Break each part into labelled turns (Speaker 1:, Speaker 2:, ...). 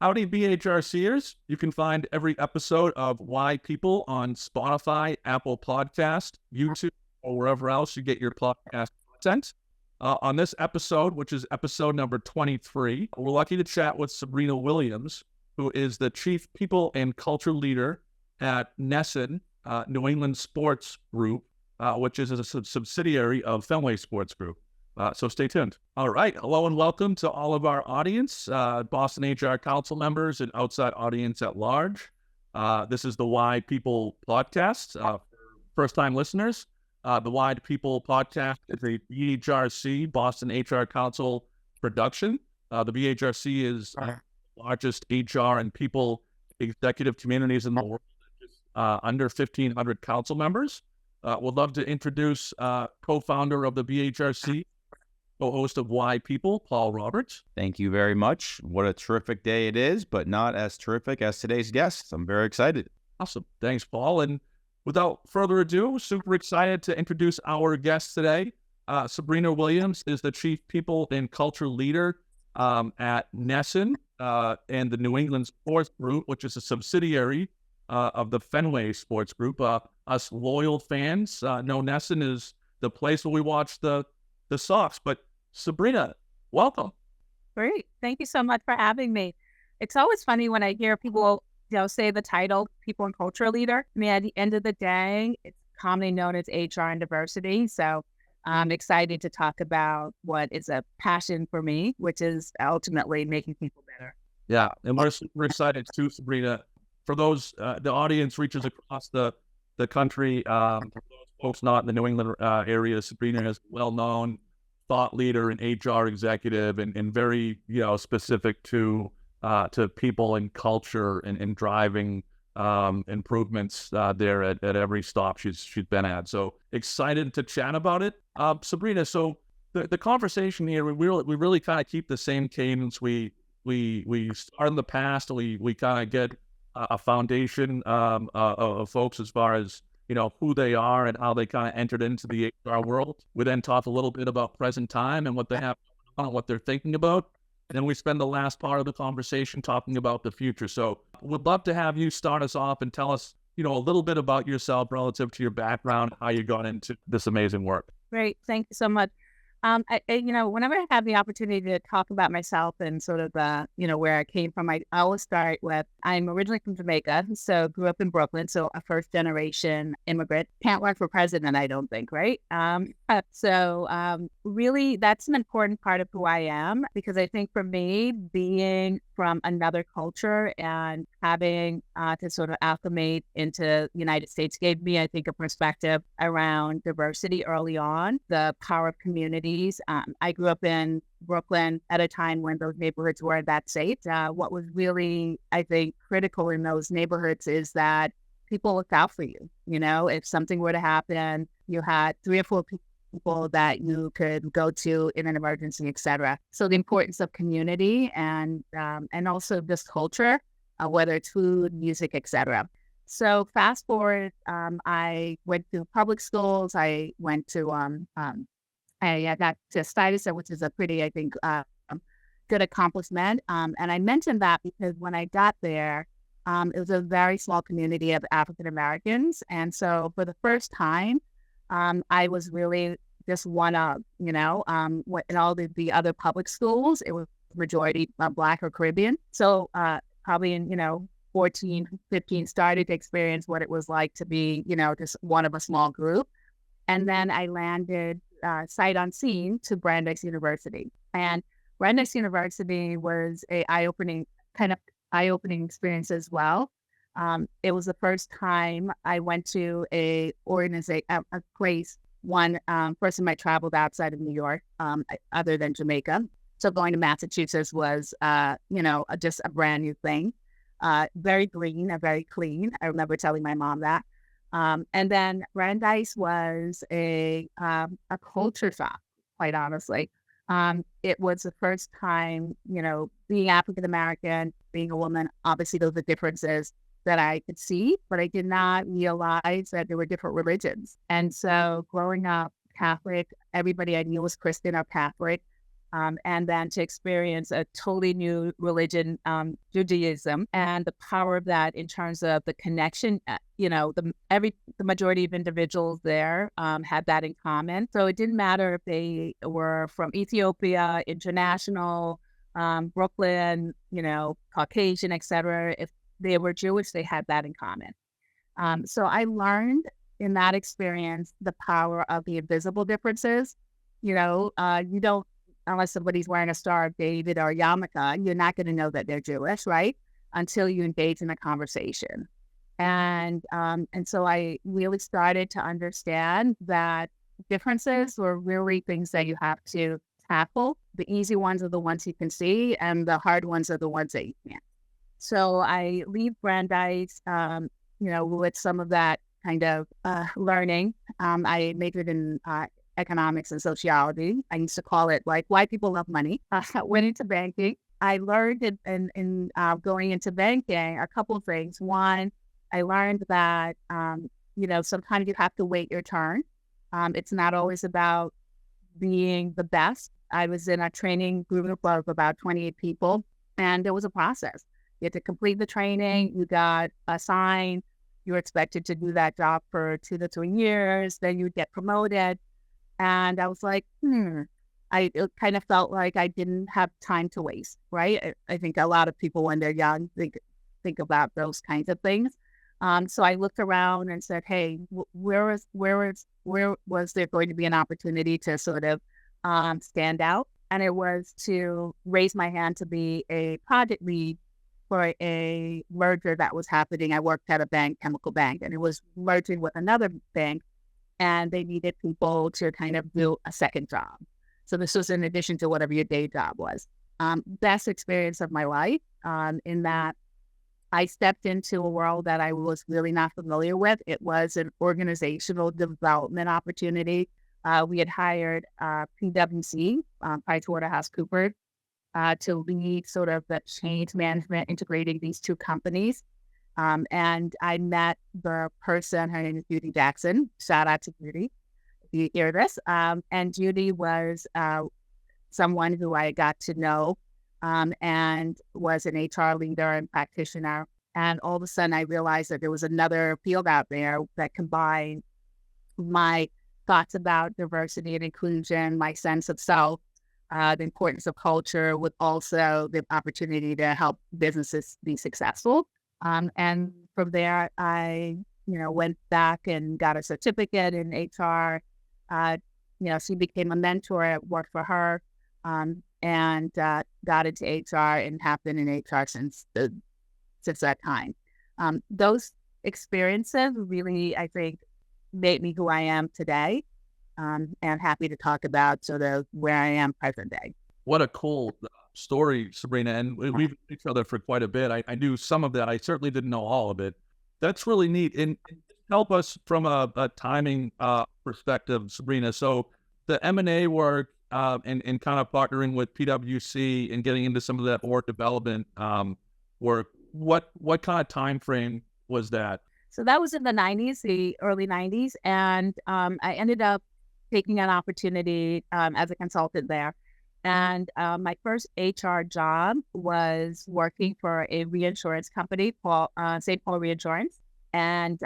Speaker 1: Howdy, BHRCers. You can find every episode of Why People on Spotify, Apple Podcast, YouTube, or wherever else you get your podcast content. On this episode, which is episode number 23, we're lucky to chat with Sabrina Williams, who is the Chief People and Culture Leader at NESN, New England Sports Group, which is a subsidiary of Fenway Sports Group. So stay tuned. All right. Hello and welcome to all of our audience, Boston HR Council members and outside audience at large. This is the Why People podcast. For first-time listeners, the Why People podcast is a BHRC, Boston HR Council production. The BHRC is the largest HR and people executive communities in the world, under 1,500 council members. We'd love to introduce co-founder of the BHRC, co-host of Why People, Paul Roberts.
Speaker 2: Thank you very much. What a terrific day it is, but not as terrific as today's guests. I'm very excited.
Speaker 1: Awesome. Thanks, Paul. And without further ado, super excited to introduce our guest today. Sabrina Williams is the Chief People and Culture Leader at NESN and the New England Sports Group, which is a subsidiary of the Fenway Sports Group. Us loyal fans know NESN is the place where we watch the Sox. But Sabrina, welcome.
Speaker 3: Great. Thank you so much for having me. It's always funny when I hear people, say the title, People and Culture Leader. I mean, at the end of the day, it's commonly known as HR and diversity. So I'm excited to talk about what is a passion for me, which is ultimately making people better.
Speaker 1: Yeah, and we're super excited too, Sabrina. For those, the audience reaches across the country. For those folks not in the New England area, Sabrina is well-known thought leader and HR executive, and very specific to people and culture and driving improvements there at every stop she's been at. So excited to chat about it, Sabrina. So the conversation here, we really kind of keep the same cadence. We start in the past, and we kind of get a foundation of folks as far as who they are and how they kind of entered into the HR world. We then talk a little bit about present time and what they have on, what they're thinking about. And then we spend the last part of the conversation talking about the future. So we'd love to have you start us off and tell us, a little bit about yourself relative to your background, how you got into this amazing work.
Speaker 3: Great. Thank you so much. Whenever I have the opportunity to talk about myself and sort of, where I came from, I always start with, I'm originally from Jamaica, so grew up in Brooklyn, so a first generation immigrant. Can't run for president, I don't think, right? Really, that's an important part of who I am, because I think for me, being from another culture and having to sort of acclimate into the United States gave me, I think, a perspective around diversity early on, the power of community. I grew up in Brooklyn at a time when those neighborhoods weren't that safe. What was really, I think, critical in those neighborhoods is that people looked out for you. If something were to happen, you had 3 or 4 people that you could go to in an emergency, etc. So the importance of community and also just culture, whether it's food, music, etc. So fast forward, I went to public schools. I went to I got to Stuyvesant, which is a pretty, I think, good accomplishment. And I mentioned that because when I got there, it was a very small community of African Americans. And so for the first time, I was really just one of, in all the other public schools, it was majority Black or Caribbean. So probably in, 14, 15, started to experience what it was like to be, just one of a small group. And then I landed sight unseen to Brandeis University. And Brandeis University was a eye-opening experience as well. It was the first time I went to a place. First time I traveled outside of New York, other than Jamaica. So going to Massachusetts was, just a brand new thing. Very green and very clean. I remember telling my mom that. And then Brandeis was a culture shock, quite honestly. It was the first time, being African American, being a woman, obviously those are differences that I could see, but I did not realize that there were different religions. And so growing up Catholic, everybody I knew was Christian or Catholic. and then to experience a totally new religion, Judaism, and the power of that in terms of the connection. The majority of individuals there had that in common. So it didn't matter if they were from Ethiopia, international, Brooklyn, Caucasian, etc. If they were Jewish, they had that in common. So I learned in that experience the power of the invisible differences. You don't, unless somebody's wearing a Star of David or a yarmulke, you're not going to know that they're Jewish, right? Until you engage in a conversation. And so I really started to understand that differences were really things that you have to tackle. The easy ones are the ones you can see, and the hard ones are the ones that you can't. So I leave Brandeis, with some of that kind of learning. I majored in economics and sociology. I used to call it like why people love money. Went into banking. I learned in going into banking a couple of things. One, I learned that sometimes you have to wait your turn. It's not always about being the best. I was in a training group of about 28 people, and there was a process. You had to complete the training. You got assigned. You were expected to do that job for 2 to 3 years. Then you'd get promoted. And I was like, it kind of felt like I didn't have time to waste, right? I think a lot of people when they're young think about those kinds of things. So I looked around and said, hey, where was there going to be an opportunity to sort of stand out? And it was to raise my hand to be a project lead for a merger that was happening. I worked at a bank, chemical bank, and it was merging with another bank, and they needed people to kind of do a second job. So this was in addition to whatever your day job was. Best experience of my life, in that I stepped into a world that I was really not familiar with. It was an organizational development opportunity. We had hired PwC, PricewaterhouseCoopers, to lead sort of the change management integrating these two companies. And I met the person, her name is Judy Jackson. Shout out to Judy, if you hear this. And Judy was someone who I got to know and was an HR leader and practitioner. And all of a sudden I realized that there was another field out there that combined my thoughts about diversity and inclusion, my sense of self, the importance of culture, with also the opportunity to help businesses be successful. And from there, I, went back and got a certificate in HR. She became a mentor. I worked for her, and got into HR and have been in HR since that time. Those experiences really, I think, made me who I am today. And happy to talk about sort of where I am present day.
Speaker 1: What a cool story, Sabrina. And we've known each other for quite a bit. I knew some of that. I certainly didn't know all of it. That's really neat. And help us from a timing perspective, Sabrina. So the M&A work and kind of partnering with PwC and getting into some of that org development work, what kind of time frame was that?
Speaker 3: So that was in the 90s, the early 90s. And I ended up taking an opportunity as a consultant there. And my first HR job was working for a reinsurance company, St. Paul Reinsurance, and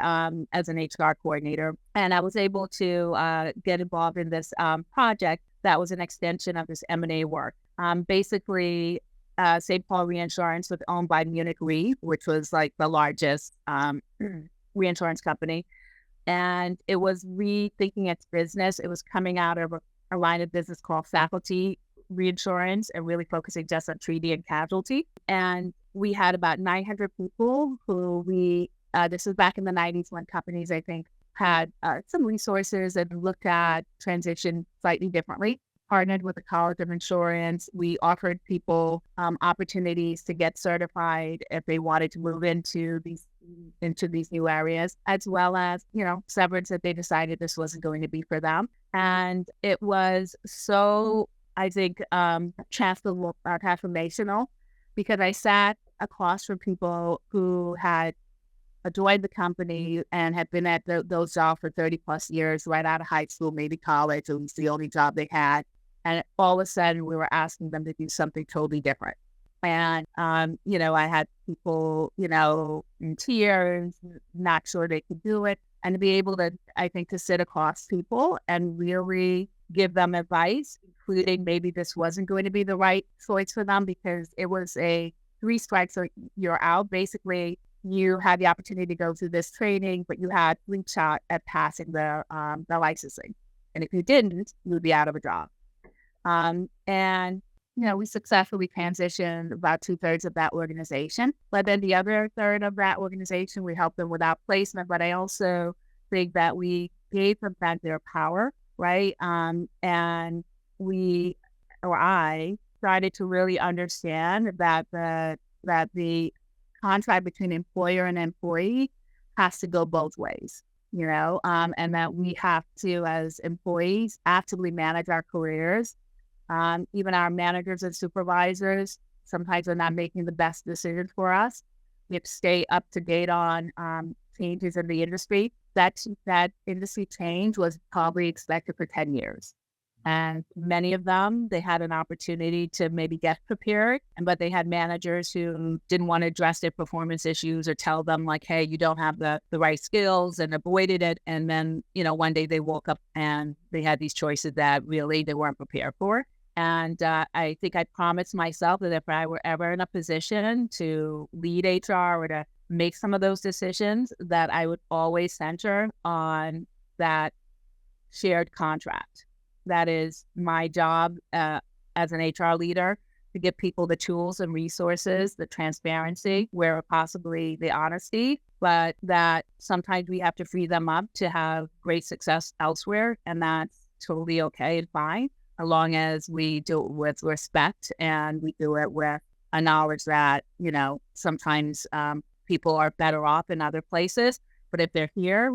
Speaker 3: as an HR coordinator. And I was able to get involved in this project that was an extension of this M&A work. Basically, St. Paul Reinsurance was owned by Munich Re, which was like the largest reinsurance company. And it was rethinking its business. It was coming out of a line of business called faculty reinsurance and really focusing just on treaty and casualty. And we had about 900 people who this was back in the 90s when companies, I think, had some resources and looked at transition slightly differently. Partnered with the College of Insurance. We offered people opportunities to get certified if they wanted to move into these new areas, as well as, severance if they decided this wasn't going to be for them. And it was so, I think, transformational, because I sat across from people who had joined the company and had been at those jobs for 30 plus years, right out of high school, maybe college. It was the only job they had. And all of a sudden we were asking them to do something totally different. And, I had people, in tears, not sure they could do it. And to be able to, I think, to sit across people and really give them advice, including maybe this wasn't going to be the right choice for them because it was a 3 strikes or you're out. Basically, you had the opportunity to go through this training, but you had 3 shot at passing the licensing. And if you didn't, you would be out of a job. And we successfully transitioned about 2/3 of that organization. But then the other third of that organization, we helped them without placement. But I also think that we gave them back their power, right? And I started to really understand that the contract between employer and employee has to go both ways, and that we have to, as employees, actively manage our careers. Even our managers and supervisors sometimes are not making the best decisions for us. We have to stay up to date on changes in the industry. That industry change was probably expected for 10 years. And many of them, they had an opportunity to maybe get prepared, but they had managers who didn't want to address their performance issues or tell them like, hey, you don't have the right skills, and avoided it. And then, one day they woke up and they had these choices that really they weren't prepared for. And I think I promised myself that if I were ever in a position to lead HR or to make some of those decisions, that I would always center on that shared contract. That is my job as an HR leader, to give people the tools and resources, the transparency, where possibly the honesty, but that sometimes we have to free them up to have great success elsewhere. And that's totally okay and fine, as long as we do it with respect and we do it with a knowledge that, sometimes people are better off in other places. But if they're here,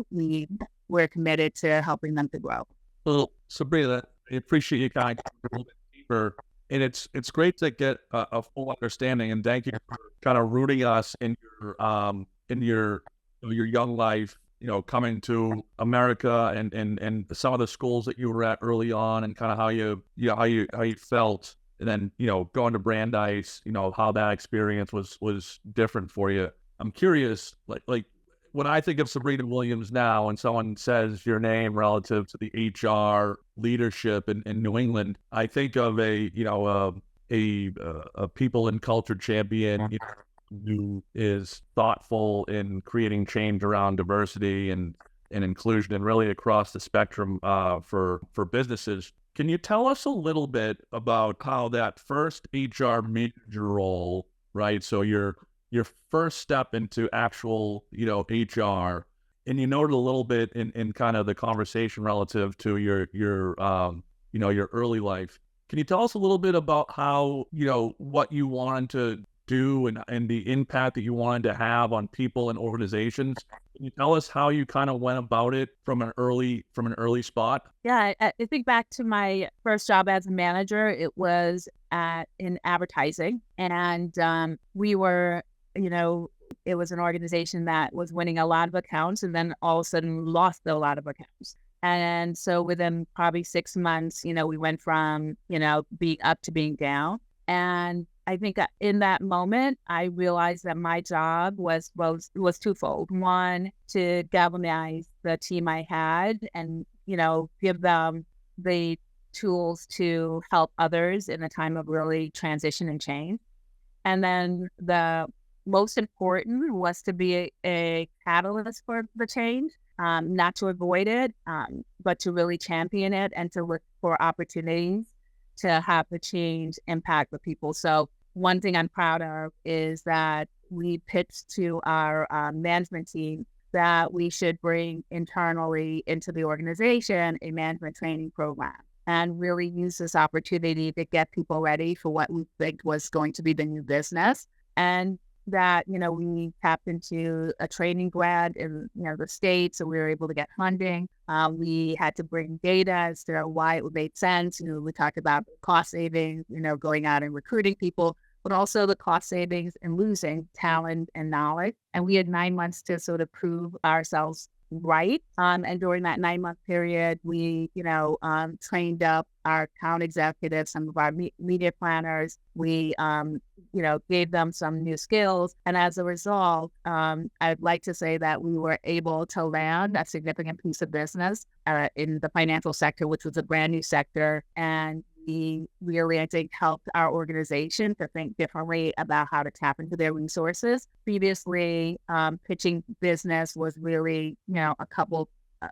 Speaker 3: we're committed to helping them to grow.
Speaker 1: Well, Sabrina, I appreciate you kind of a little bit deeper. And it's great to get a full understanding. And thank you for kind of rooting us in your young life, coming to America and some of the schools that you were at early on, and kind of how you felt, and then going to Brandeis, how that experience was different for you. I'm curious, like when I think of Sabrina Williams now, and someone says your name relative to the HR leadership in New England, I think of a people and culture champion, who is thoughtful in creating change around diversity and inclusion, and really across the spectrum for businesses. Can you tell us a little bit about how that first HR manager role, right? So your first step into actual, HR, and you noted a little bit in kind of the conversation relative to your early life. Can you tell us a little bit about how, what you wanted to do and the impact that you wanted to have on people and organizations? Can you tell us how you kind of went about it from an early spot?
Speaker 3: Yeah, I think back to my first job as a manager. It was in advertising, and we were, it was an organization that was winning a lot of accounts, and then all of a sudden lost a lot of accounts. And so within probably 6 months, we went from, being up to being down. And I think in that moment, I realized that my job was twofold. One, to galvanize the team I had and, give them the tools to help others in a time of really transition and change. And then the most important was to be a catalyst for the change, not to avoid it, but to really champion it and to look for opportunities to have the change impact the people. So one thing I'm proud of is that we pitched to our management team that we should bring internally into the organization a management training program, and really use this opportunity to get people ready for what we think was going to be the new business. And that, we tapped into a training grant in, the state, so we were able to get funding. We had to bring data as to why it made sense. We talked about cost savings, going out and recruiting people. but also the cost savings and losing talent and knowledge. And we had 9 months to sort of prove ourselves right. And during that 9-month period, we, trained up our account executives, some of our media planners. We, gave them some new skills. And as a result, I'd like to say that we were able to land a significant piece of business in the financial sector, which was a brand new sector. And we really, I think, helped our organization to think differently about how to tap into their resources. Previously, pitching business was really, a couple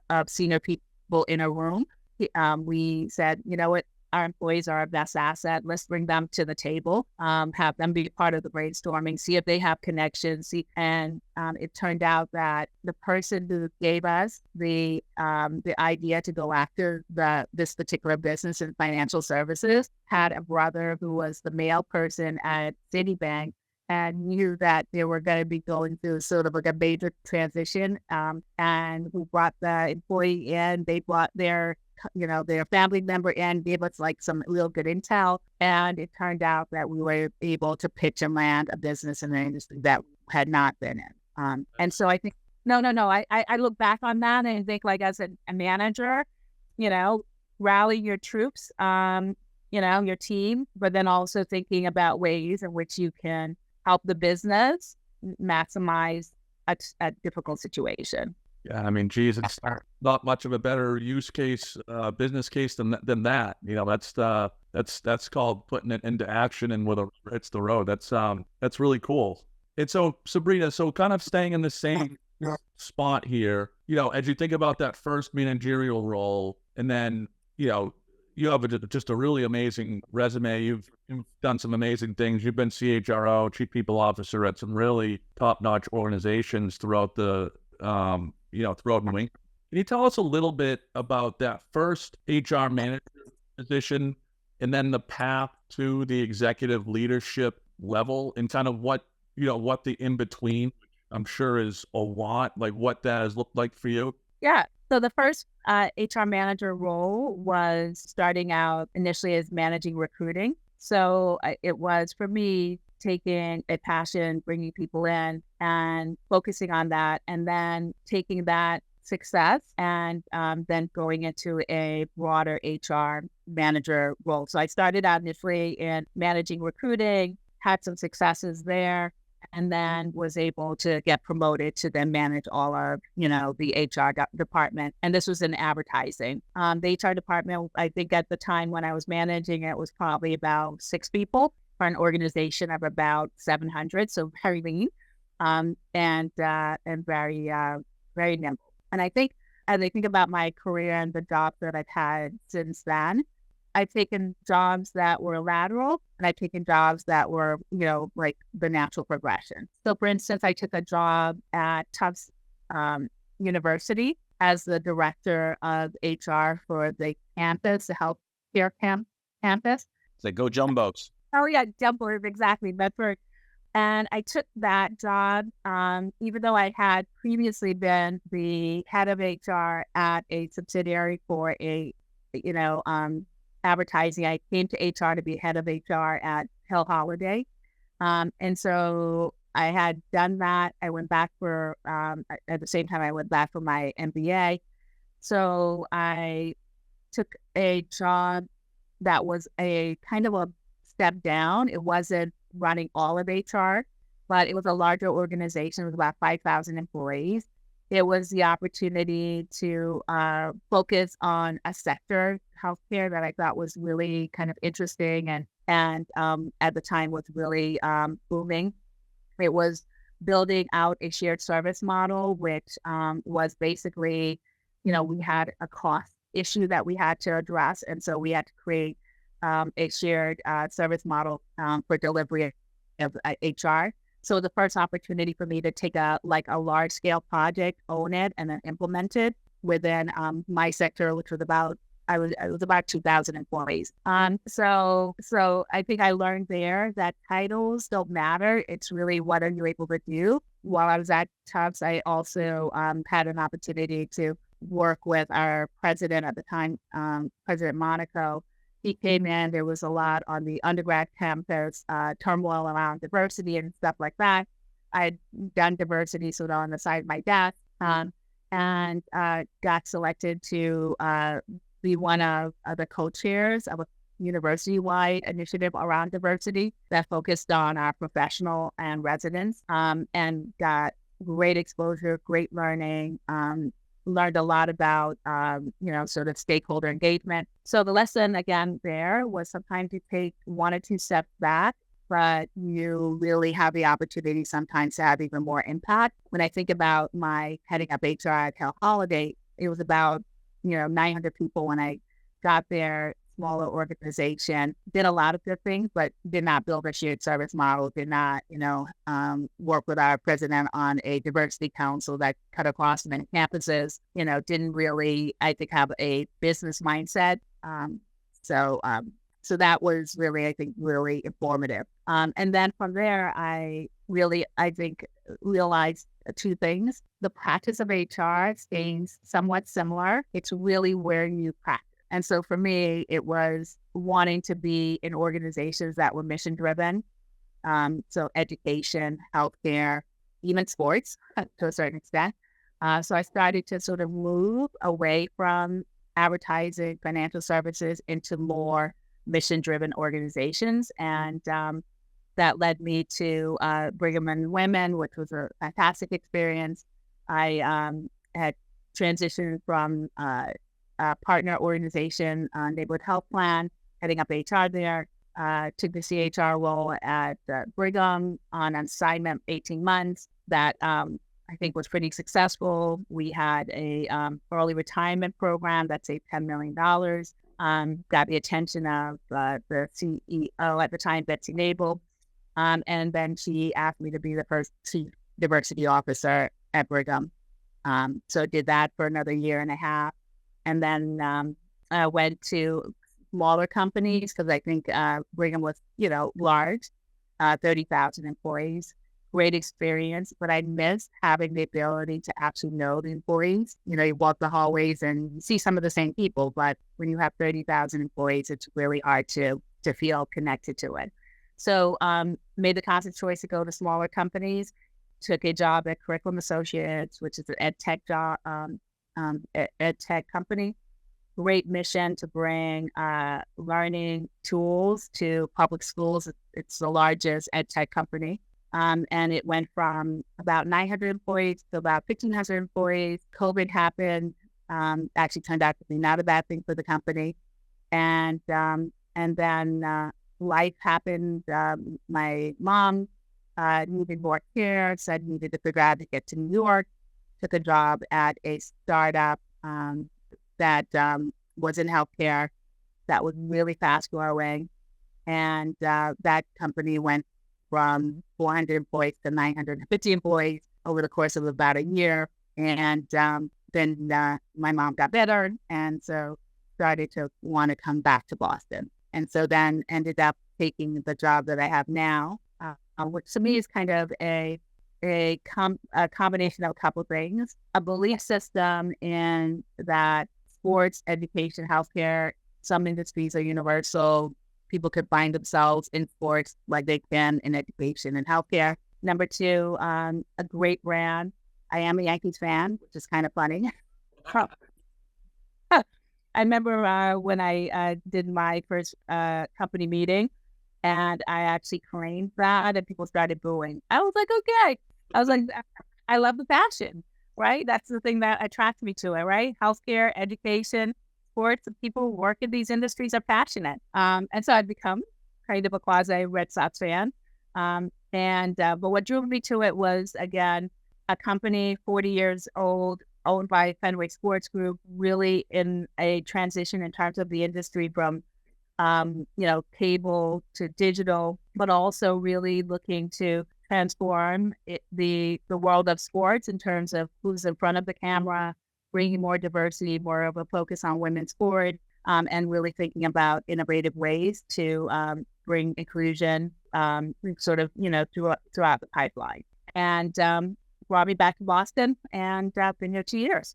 Speaker 3: of senior people in a room. We said, you know what, our employees are our best asset. Let's bring them to the table, have them be part of the brainstorming, see if they have connections. And it turned out that the person who gave us the idea to go after this particular business in financial services had a brother who was the mail person at Citibank and knew that they were going to be going through sort of like a major transition. And we brought the employee in. They brought their family member in, gave us like some real good intel. And it turned out that we were able to pitch and land a business in an industry that we had not been in. And so I think, I look back on that and think like as a manager, rally your troops, your team, but then also thinking about ways in which you can help the business maximize a difficult situation.
Speaker 1: Yeah, I mean, geez, it's not much of a better use case, business case than that. That's called putting it into action, and when it hits the road, that's really cool. And so, Sabrina, kind of staying in the same spot here, as you think about that first managerial role, and then you have just a really amazing resume. You've done some amazing things. You've been CHRO, Chief People Officer at some really top-notch organizations throughout the throughout New England. Can you tell us a little bit about that first HR manager position and then the path to the executive leadership level and kind of what the in-between, I'm sure is a lot, like what that has looked like for you?
Speaker 3: Yeah. So the first HR manager role was starting out initially as managing recruiting. So it was for me taking a passion, bringing people in and focusing on that, and then taking that success and then going into a broader HR manager role. So I started out initially in managing recruiting, had some successes there, and then was able to get promoted to then manage all of, the HR department. And this was in advertising. The HR department, I think at the time when I was managing it was probably about 6 people for an organization of about 700. So very lean, and very, very nimble. And I think as I think about my career and the jobs that I've had since then, I've taken jobs that were lateral and I've taken jobs that were, like the natural progression. So for instance, I took a job at Tufts University as the director of HR for the campus, the healthcare campus.
Speaker 2: It's like, go Jumbos.
Speaker 3: Oh yeah, Jumbo, exactly, Bedford. And I took that job, even though I had previously been the head of HR at a subsidiary for a, advertising. I came to HR to be head of HR at Hill Holiday. And so I had done that. I went back for, at the same time, I went back for my MBA. So I took a job that was a kind of a step down. It wasn't running all of HR, but it was a larger organization with about 5,000 employees. It was the opportunity to focus on a sector, healthcare, that I thought was really kind of interesting and at the time was really booming. It was building out a shared service model, which was basically, we had a cost issue that we had to address. And so we had to create a shared service model for delivery of HR. So the first opportunity for me to take a large scale project, own it, and then implement it within my sector, which was about 2,000 employees. So I think I learned there that titles don't matter. It's really what are you able to do. While I was at Tufts, I also had an opportunity to work with our president at the time, President Monaco, he came in, there was a lot on the undergrad campus, turmoil around diversity and stuff like that. I had done diversity sort of on the side of my desk, and got selected to be one of the co-chairs of a university-wide initiative around diversity that focused on our professional and residents, and got great exposure, great learning, learned a lot about, sort of stakeholder engagement. So the lesson, again, there was sometimes you take one or two steps back, but you really have the opportunity sometimes to have even more impact. When I think about my heading up HR at Cal Holiday, it was about, 900 people when I got there, smaller organization, did a lot of good things, but did not build a shared service model, did not, work with our president on a diversity council that cut across many campuses, didn't really, I think, have a business mindset. So that was really, I think, really informative. And then from there, I think, realized two things. The practice of HR stays somewhat similar. It's really where you practice. And so for me, it was wanting to be in organizations that were mission driven. So education, healthcare, even sports to a certain extent. So I started to sort of move away from advertising, financial services into more mission-driven organizations. And that led me to Brigham and Women, which was a fantastic experience. I had transitioned from a partner organization, Neighborhood Health Plan, heading up HR there, took the CHR role at Brigham on assignment 18 months. That I think was pretty successful. We had a early retirement program that saved $10 million. Got the attention of the CEO at the time, Betsy Nabel. And then she asked me to be the first chief diversity officer at Brigham. So did that for another year and a half. And then I went to smaller companies because I think Brigham was, large, 30,000 employees. Great experience, but I missed having the ability to actually know the employees. You walk the hallways and you see some of the same people, but when you have 30,000 employees, it's really hard to feel connected to it. So made the conscious choice to go to smaller companies, took a job at Curriculum Associates, which is an ed tech job, ed tech company. Great mission to bring learning tools to public schools. It's the largest ed tech company. And it went from about 900 employees to about 1,500 employees. COVID happened. Actually turned out to be not a bad thing for the company. And then life happened. My mom needed more care, said needed to figure out how to get to New York. Took a job at a startup that was in healthcare that was really fast growing. And that company went from 400 employees to 950 employees over the course of about a year. And then my mom got better. And so started to want to come back to Boston. And so then ended up taking the job that I have now, which to me is kind of a combination of a couple of things. A belief system in that sports, education, healthcare, some industries are universal. People could find themselves in sports like they can in education and healthcare. Number two, a great brand. I am a Yankees fan, which is kind of funny. I remember when I did my first company meeting, and I actually claimed that, and people started booing. I was like, okay. I was like, I love the passion, right? That's the thing that attracts me to it, right? Healthcare, education, sports, the people who work in these industries are passionate. And so I'd become kind of a quasi Red Sox fan. But what drew me to it was, again, a company 40 years old, owned by Fenway Sports Group, really in a transition in terms of the industry from, cable to digital, but also really looking to transform the world of sports in terms of who's in front of the camera, bringing more diversity, more of a focus on women's sport, and really thinking about innovative ways to bring inclusion throughout the pipeline. And brought me back to Boston, and I've been here 2 years.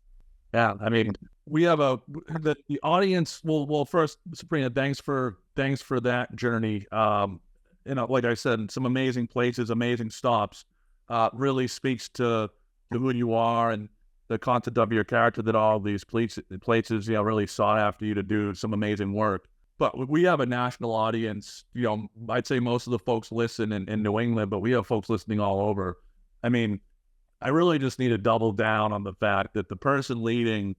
Speaker 1: Yeah, I mean, we have the audience. Well, first, Sabrina, thanks for that journey. Like I said, some amazing places, amazing stops. Really speaks to who you are and the content of your character, that all these places, really sought after you to do some amazing work. But we have a national audience. I'd say most of the folks listen in New England, but we have folks listening all over. I mean, I really just need to double down on the fact that the person leading,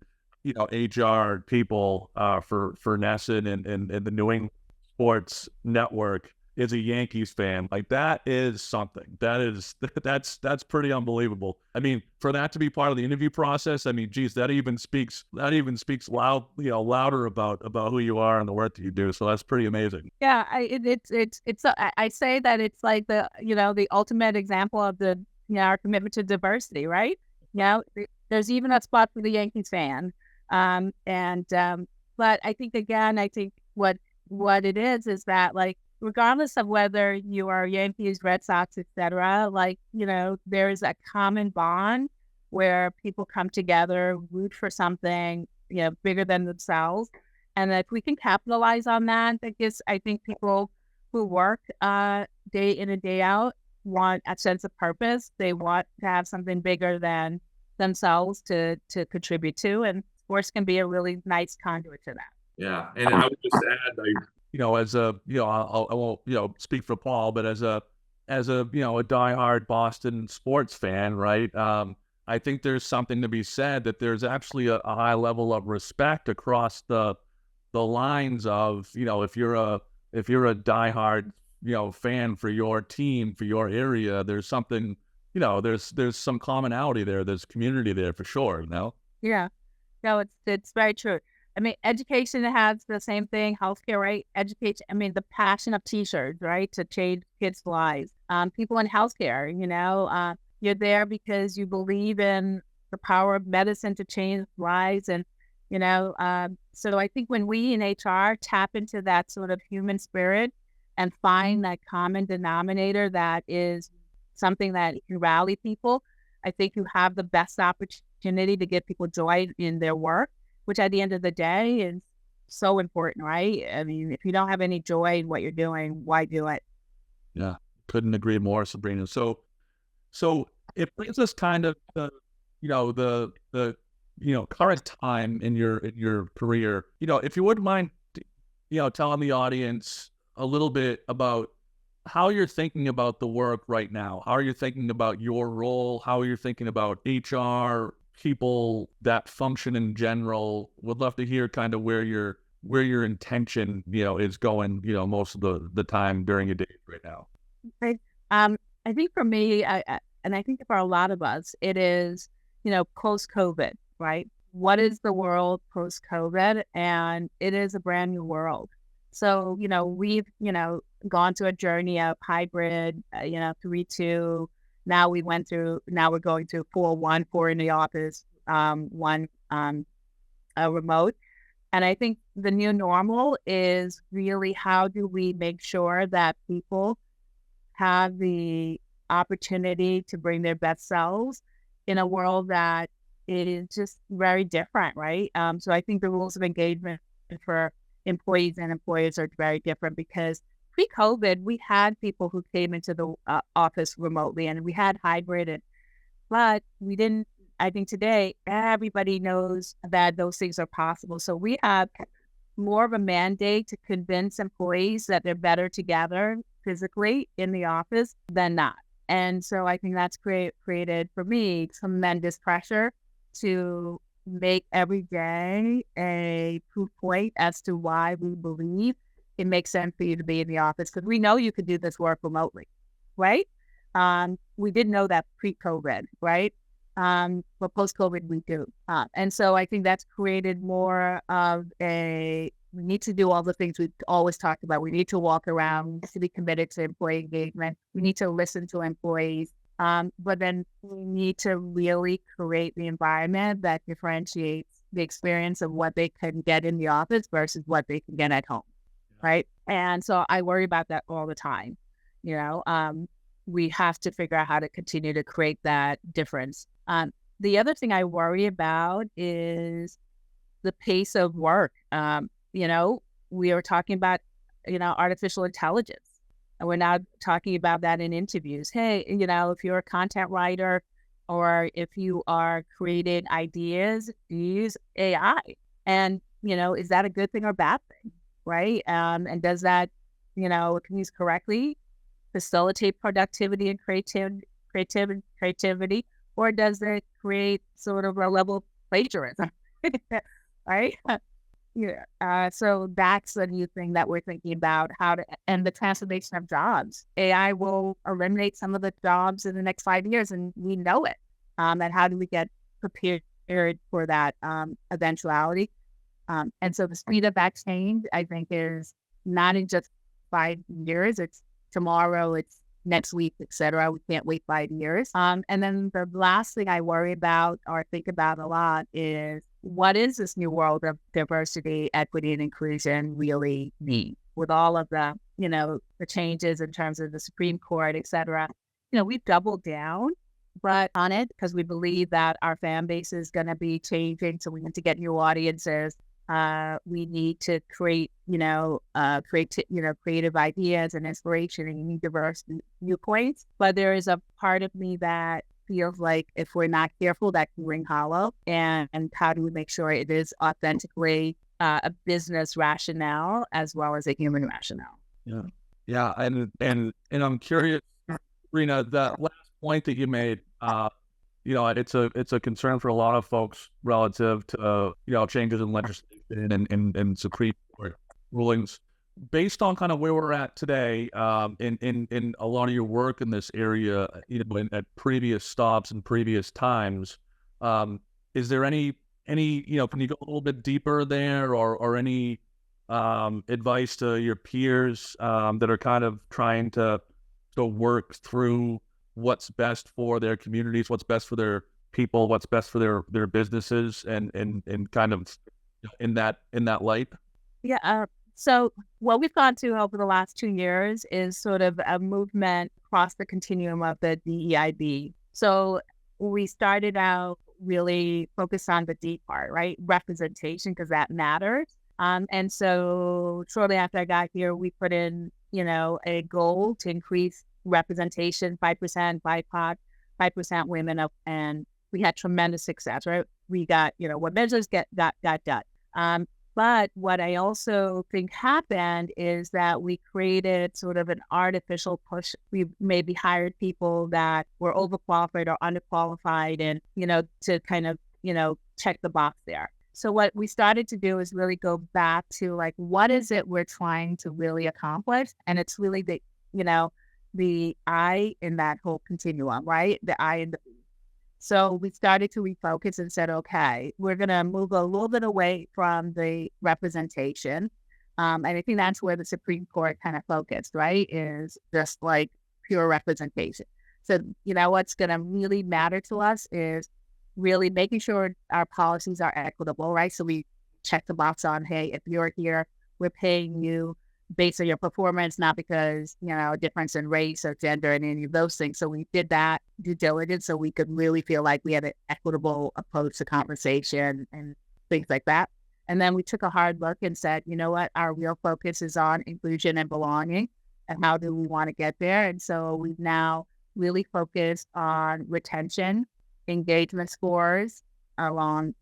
Speaker 1: HR people for NESN and the New England Sports Network is a Yankees fan. Like, that is something. That's pretty unbelievable. I mean, for that to be part of the interview process, I mean, geez, that even speaks louder about who you are and the work that you do. So that's pretty amazing.
Speaker 3: Yeah, I say that it's like the ultimate example of our commitment to diversity, right? There's even a spot for the Yankees fan. But I think what it is that, like, regardless of whether you are Yankees, Red Sox, etc., there is a common bond where people come together, root for something, bigger than themselves. And if we can capitalize on that, I think people who work day in and day out want a sense of purpose. They want to have something bigger than themselves to contribute to, and sports can be a really nice conduit to that.
Speaker 1: Yeah, and I would just add, as I won't, speak for Paul, but as a a diehard Boston sports fan, right? I think there's something to be said that there's actually a high level of respect across the lines of, if you're a diehard, fan for your team, for your area, there's something, there's some commonality there. There's community there for sure,
Speaker 3: Yeah, no, it's very true. I mean, education has the same thing. Healthcare, right? Education. I mean, the passion of T-shirts, right, to change kids' lives. People in healthcare, you're there because you believe in the power of medicine to change lives, and so I think when we in HR tap into that sort of human spirit and find that common denominator that is something that can rally people, I think you have the best opportunity to give people joy in their work, which at the end of the day is so important, right? I mean, if you don't have any joy in what you're doing, why do it?
Speaker 1: Yeah, couldn't agree more, Sabrina. So it brings us kind of the current time in your career. If you wouldn't mind, telling the audience a little bit about how you're thinking about the work right now. How are you thinking about your role? How are you thinking about HR, people that function in general? Would love to hear kind of where your intention, is going, most of the time during your day right now.
Speaker 3: Right. I think for me, and I think for a lot of us, it is, post-COVID, right? What is the world post-COVID? And it is a brand new world. So, we've, gone to a journey of hybrid, 3-2. Now we're going to 4-1, 4 in the office, 1 remote. And I think the new normal is really, how do we make sure that people have the opportunity to bring their best selves in a world that is just very different, right? So I think the rules of engagement for employees and employers are very different, because pre-COVID, we had people who came into the office remotely, and we had hybrid, but we didn't. I think today, everybody knows that those things are possible. So we have more of a mandate to convince employees that they're better together physically in the office than not. And so I think that's created for me tremendous pressure to make every day a proof point as to why we believe it makes sense for you to be in the office, because we know you could do this work remotely, right? We didn't know that pre-COVID, right? But post-COVID, we do. And so I think that's created more of we need to do all the things we've always talked about. We need to walk around, we need to be committed to employee engagement. We need to listen to employees. But then we need to really create the environment that differentiates the experience of what they can get in the office versus what they can get at home, right? And so I worry about that all the time. We have to figure out how to continue to create that difference. The other thing I worry about is the pace of work. We are talking about, artificial intelligence, and we're now talking about that in interviews. Hey, if you're a content writer or if you are creating ideas, use AI. And, is that a good thing or bad thing? Right. And does that, if used correctly, facilitate productivity and creativity, or does it create sort of a level of plagiarism? Right? Yeah. So that's a new thing that we're thinking about, and the transformation of jobs. AI will eliminate some of the jobs in the next 5 years, and we know it. And how do we get prepared for that eventuality? And so the speed of that change, I think, is not in just 5 years. It's tomorrow, it's next week, et cetera. We can't wait 5 years. And then the last thing I worry about or think about a lot is, what is this new world of diversity, equity, and inclusion really mean? With all of the, the changes in terms of the Supreme Court, et cetera, we've doubled down on it because we believe that our fan base is going to be changing. So we need to get new audiences. We need to create, creative ideas and inspiration and diverse viewpoints. But there is a part of me that feels like if we're not careful, that can ring hollow. And how do we make sure it is authentically a business rationale as well as a human rationale?
Speaker 1: Yeah. And I'm curious, Sabrina, that last point that you made, it's a concern for a lot of folks relative to changes in legislation and Supreme Court rulings. Based on kind of where we're at today, in a lot of your work in this area, at previous stops and previous times, is there any can you go a little bit deeper there, or any advice to your peers that are kind of trying to work through what's best for their communities, what's best for their people, what's best for their businesses, and kind of in that light?
Speaker 3: Yeah. So what we've gone to over the last 2 years is sort of a movement across the continuum of the DEIB. So we started out really focused on the D part, right? Representation, because that matters. And so shortly after I got here, we put in, a goal to increase representation, 5% BIPOC, 5% women, and we had tremendous success, right? We got, what measures got done. But what I also think happened is that we created sort of an artificial push. We maybe hired people that were overqualified or underqualified, and, to kind of, check the box there. So what we started to do is really go back to, like, what is it we're trying to really accomplish? And it's really the I in that whole continuum, right? The I and the B. So we started to refocus and said, okay, we're going to move a little bit away from the representation. And I think that's where the Supreme Court kind of focused, right? Is just like pure representation. So, what's going to really matter to us is really making sure our policies are equitable, right? So we check the box on, hey, if you're here, we're paying you based on your performance, not because, a difference in race or gender and any of those things. So we did that due diligence so we could really feel like we had an equitable approach to conversation and things like that. And then we took a hard look and said, you know what, our real focus is on inclusion and belonging, and how do we want to get there? And so we've now really focused on retention, engagement scores along,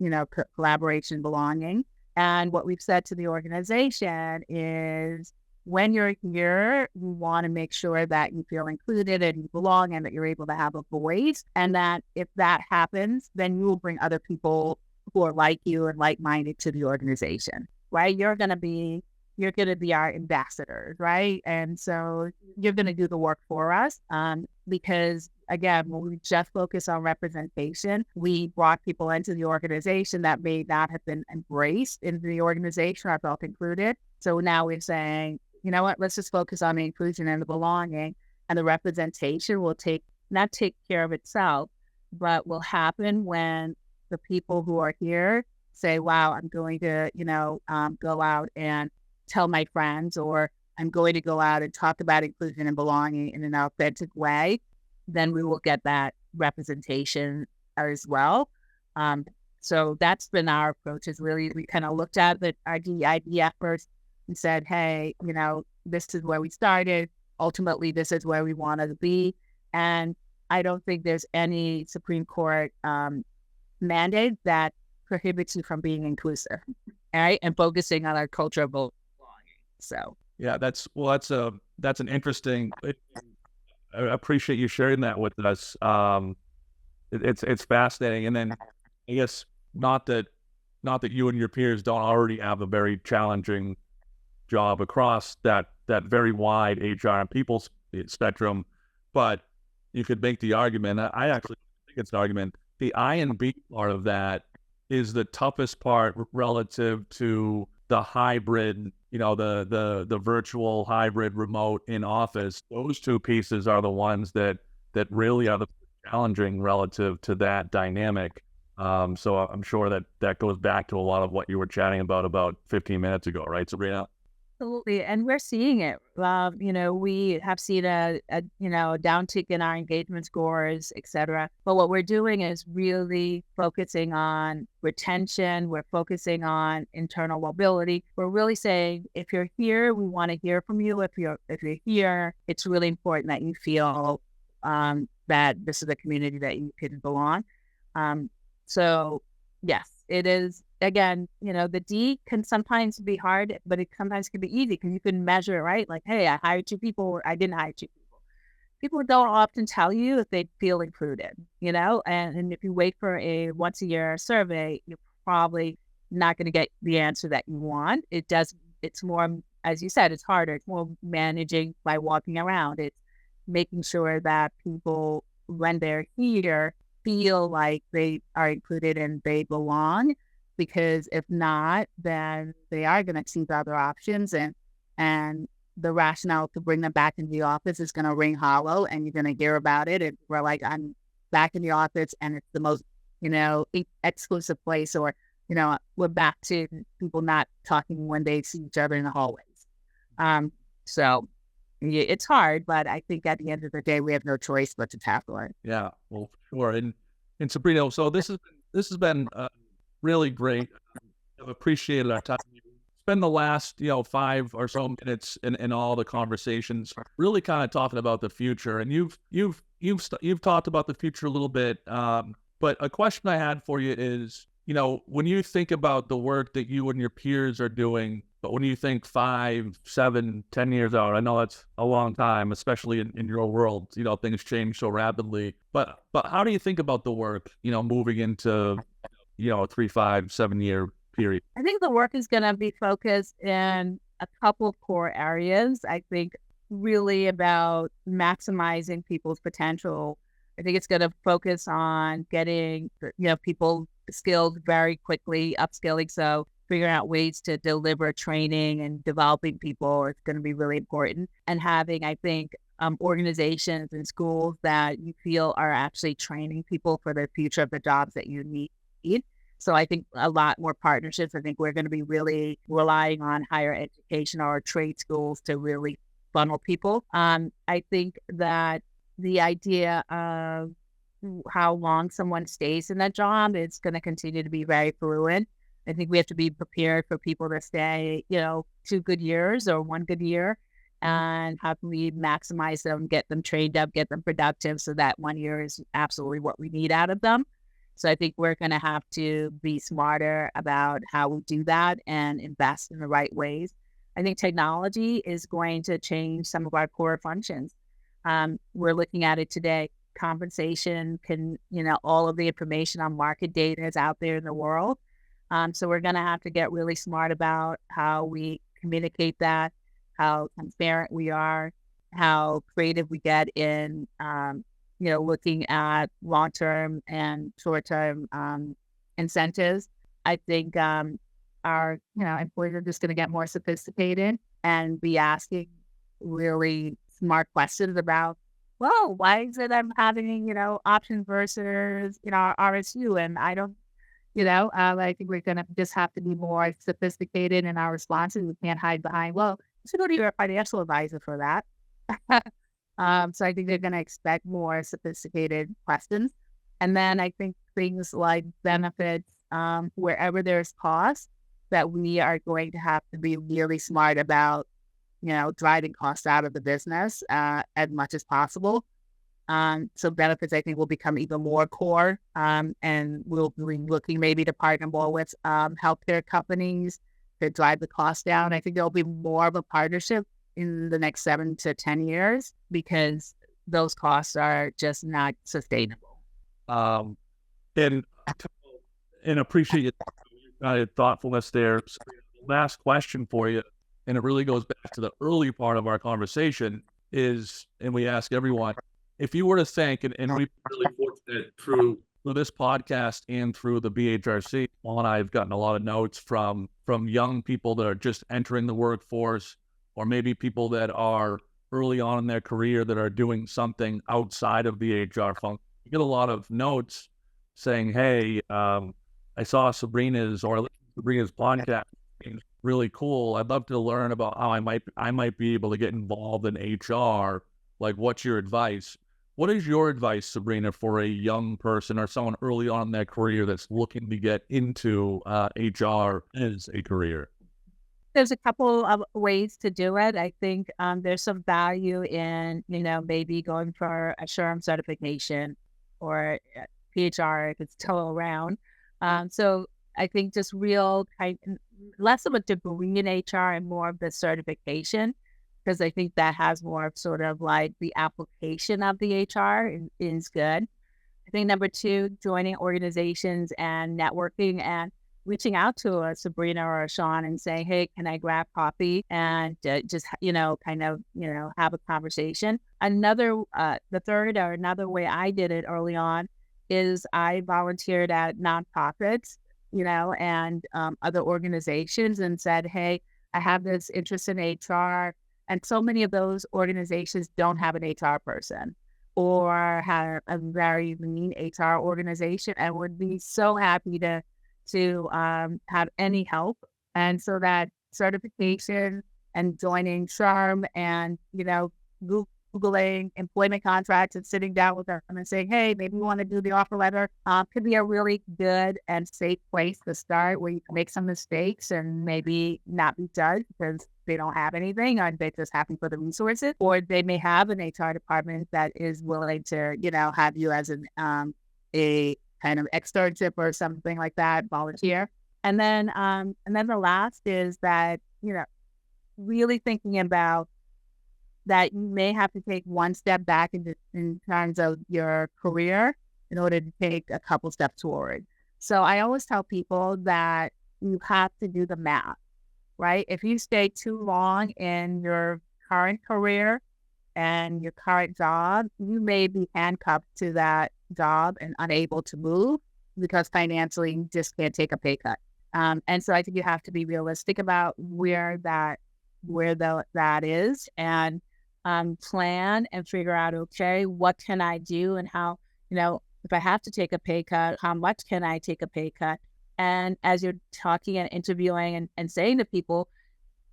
Speaker 3: collaboration, belonging. And what we've said to the organization is, when you're here, you want to make sure that you feel included and you belong and that you're able to have a voice. And that if that happens, then you will bring other people who are like you and like-minded to the organization, right? You're going to be our ambassadors, right? And so you're going to do the work for us. Because again, when we just focus on representation, we brought people into the organization that may not have been embraced into the organization or felt included. So now we're saying, you know what, let's just focus on the inclusion and the belonging, and the representation will not take care of itself, but will happen when the people who are here say, wow, I'm going to, go out and tell my friends, or I'm going to go out and talk about inclusion and belonging in an authentic way. Then we will get that representation as well. So that's been our approach, is really, we kind of looked at our DEIB efforts and said, hey, this is where we started. Ultimately, this is where we wanted to be. And I don't think there's any Supreme Court mandate that prohibits you from being inclusive, right? And focusing on our culture of belonging. So
Speaker 1: yeah, that's an interesting. I appreciate you sharing that with us. It's fascinating, and then I guess not that you and your peers don't already have a very challenging job across that very wide HR and people spectrum, but you could make the argument. I actually think it's an argument. The I and B part of that is the toughest part relative to the hybrid, the virtual hybrid remote in office. Those two pieces are the ones that really are the challenging relative to that dynamic. So I'm sure that goes back to a lot of what you were chatting about 15 minutes ago, right, Sabrina?
Speaker 3: absolutely, and we're seeing it. We have seen a downtick in our engagement scores, et cetera. But what we're doing is really focusing on retention. We're focusing on internal mobility. We're really saying, if you're here, we want to hear from you. If you're here, it's really important that you feel that this is a community that you can belong. So yes, it is. Again, the D can sometimes be hard, but it sometimes can be easy because you can measure it, right? Like, hey, I hired 2 people, or I didn't hire 2 people. People don't often tell you if they feel included, and if you wait for a once a year survey, you're probably not going to get the answer that you want. It's more, as you said, it's harder. It's more managing by walking around. It's making sure that people, when they're here, feel like they are included and they belong. Because if not, then they are going to seek other options, and the rationale to bring them back into the office is going to ring hollow, and you're going to hear about it. And we're like, I'm back in the office, and it's the most, exclusive place, or, we're back to people not talking when they see each other in the hallways. So yeah, it's hard, but I think at the end of the day, we have no choice but to tackle it.
Speaker 1: Yeah, well, sure. And Sabrina, so this has been really great. I've appreciated our time. Spend the last 5 or so minutes in all the conversations, really kind of talking about the future. And you've talked about the future a little bit. But a question I had for you is, when you think about the work that you and your peers are doing, but when you think 5, 7, 10 years out, I know that's a long time, especially in your world. Things change so rapidly. But how do you think about the work, moving into a 3, 5, 7 year period?
Speaker 3: I think the work is going to be focused in a couple of core areas. I think really about maximizing people's potential. I think it's going to focus on getting, people skilled very quickly, upskilling. So figuring out ways to deliver training and developing people is going to be really important. And having, I think, organizations and schools that you feel are actually training people for the future of the jobs that you need. So I think a lot more partnerships. I think we're going to be really relying on higher education or trade schools to really funnel people. I think that the idea of how long someone stays in that job is going to continue to be very fluid. I think we have to be prepared for people to stay, 2 good years or 1 good year, and how can we maximize them, get them trained up, get them productive, so that 1 year is absolutely what we need out of them. So I think we're going to have to be smarter about how we do that and invest in the right ways. I think technology is going to change some of our core functions. We're looking at it today. Compensation can, all of the information on market data is out there in the world. So we're going to have to get really smart about how we communicate that, how transparent we are, how creative we get in, looking at long-term and short-term incentives. I think our, employees are just going to get more sophisticated and be asking really smart questions about, well, why is it I'm having, options versus, RSU? And I don't, I think we're going to just have to be more sophisticated in our responses. We can't hide behind, well, you should go to your financial advisor for that. So I think they're going to expect more sophisticated questions. And then I think things like benefits, wherever there's cost, that we are going to have to be really smart about, driving costs out of the business as much as possible. So benefits, I think, will become even more core, and we'll be looking maybe to partner more with healthcare companies to drive the cost down. I think there'll be more of a partnership in the next 7 to 10 years because those costs are just not sustainable.
Speaker 1: And appreciate your thoughtfulness there. Last question for you, and it really goes back to the early part of our conversation is, and we ask everyone, if you were to think, and we've been really fortunate through this podcast and through the BHRC, Paul and I have gotten a lot of notes from young people that are just entering the workforce, or maybe people that are early on in their career that are doing something outside of the HR function. You get a lot of notes saying, hey, I saw Sabrina's podcast. It's really cool. I'd love to learn about how I might be able to get involved in HR. Like, what's your advice? What is your advice, Sabrina, for a young person or someone early on in their career that's looking to get into HR as a career?
Speaker 3: There's a couple of ways to do it. I think there's some value in, maybe going for a SHRM certification or PHR if it's still around. So I think just less of a degree in HR and more of the certification, because I think that has more of sort of like the application of the HR is good. I think number 2, joining organizations and networking and reaching out to a Sabrina or a Sean and saying, hey, can I grab coffee and just, have a conversation. The third or another way I did it early on is I volunteered at nonprofits, and other organizations and said, hey, I have this interest in HR. And so many of those organizations don't have an HR person or have a very lean HR organization and would be so happy to have any help. And so that certification and joining SHRM and, Googling employment contracts and sitting down with them and saying, hey, maybe we want to do the offer letter, could be a really good and safe place to start where you can make some mistakes and maybe not be judged because they don't have anything or they're just happy for the resources, or they may have an HR department that is willing to, have you as a kind of externship or something like that, volunteer. And then the last is that, really thinking about that you may have to take one step back in terms of your career in order to take a couple steps forward. So I always tell people that you have to do the math, right? If you stay too long in your current career and your current job, you may be handcuffed to that job and unable to move because financially you just can't take a pay cut. And so I think you have to be realistic about where that is and plan and figure out, okay, what can I do and how, if I have to take a pay cut, how much can I take a pay cut? And as you're talking and interviewing and saying to people,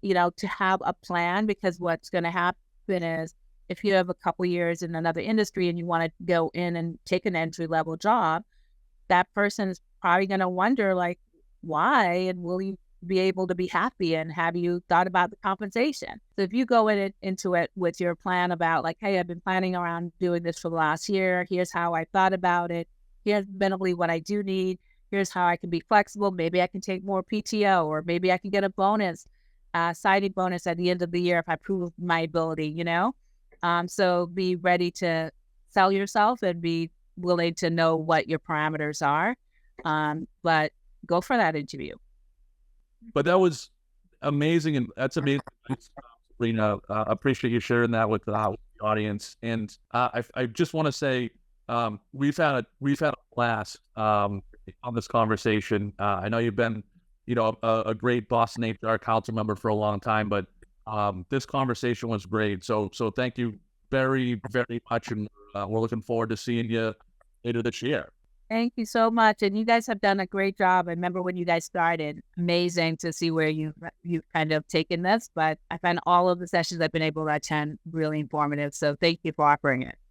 Speaker 3: to have a plan, because what's going to happen is if you have a couple years in another industry and you want to go in and take an entry-level job, that person is probably going to wonder, like, why? And will you be able to be happy? And have you thought about the compensation? So if you go into it with your plan about like, hey, I've been planning around doing this for the last year. Here's how I thought about it. Here's mentally what I do need. Here's how I can be flexible. Maybe I can take more PTO, or maybe I can get a bonus, signing bonus at the end of the year if I prove my ability, So be ready to sell yourself and be willing to know what your parameters are. But go for that interview.
Speaker 1: But that was amazing, and that's amazing, Sabrina. Appreciate you sharing that with the audience. And I just want to say we've had a blast on this conversation. I know you've been, a great Boston HR Council member for a long time, but this conversation was great. So thank you very, very much, and we're looking forward to seeing you later this year.
Speaker 3: Thank you so much. And you guys have done a great job. I remember when you guys started, amazing to see where you've kind of taken this. But I find all of the sessions I've been able to attend really informative. So thank you for offering it.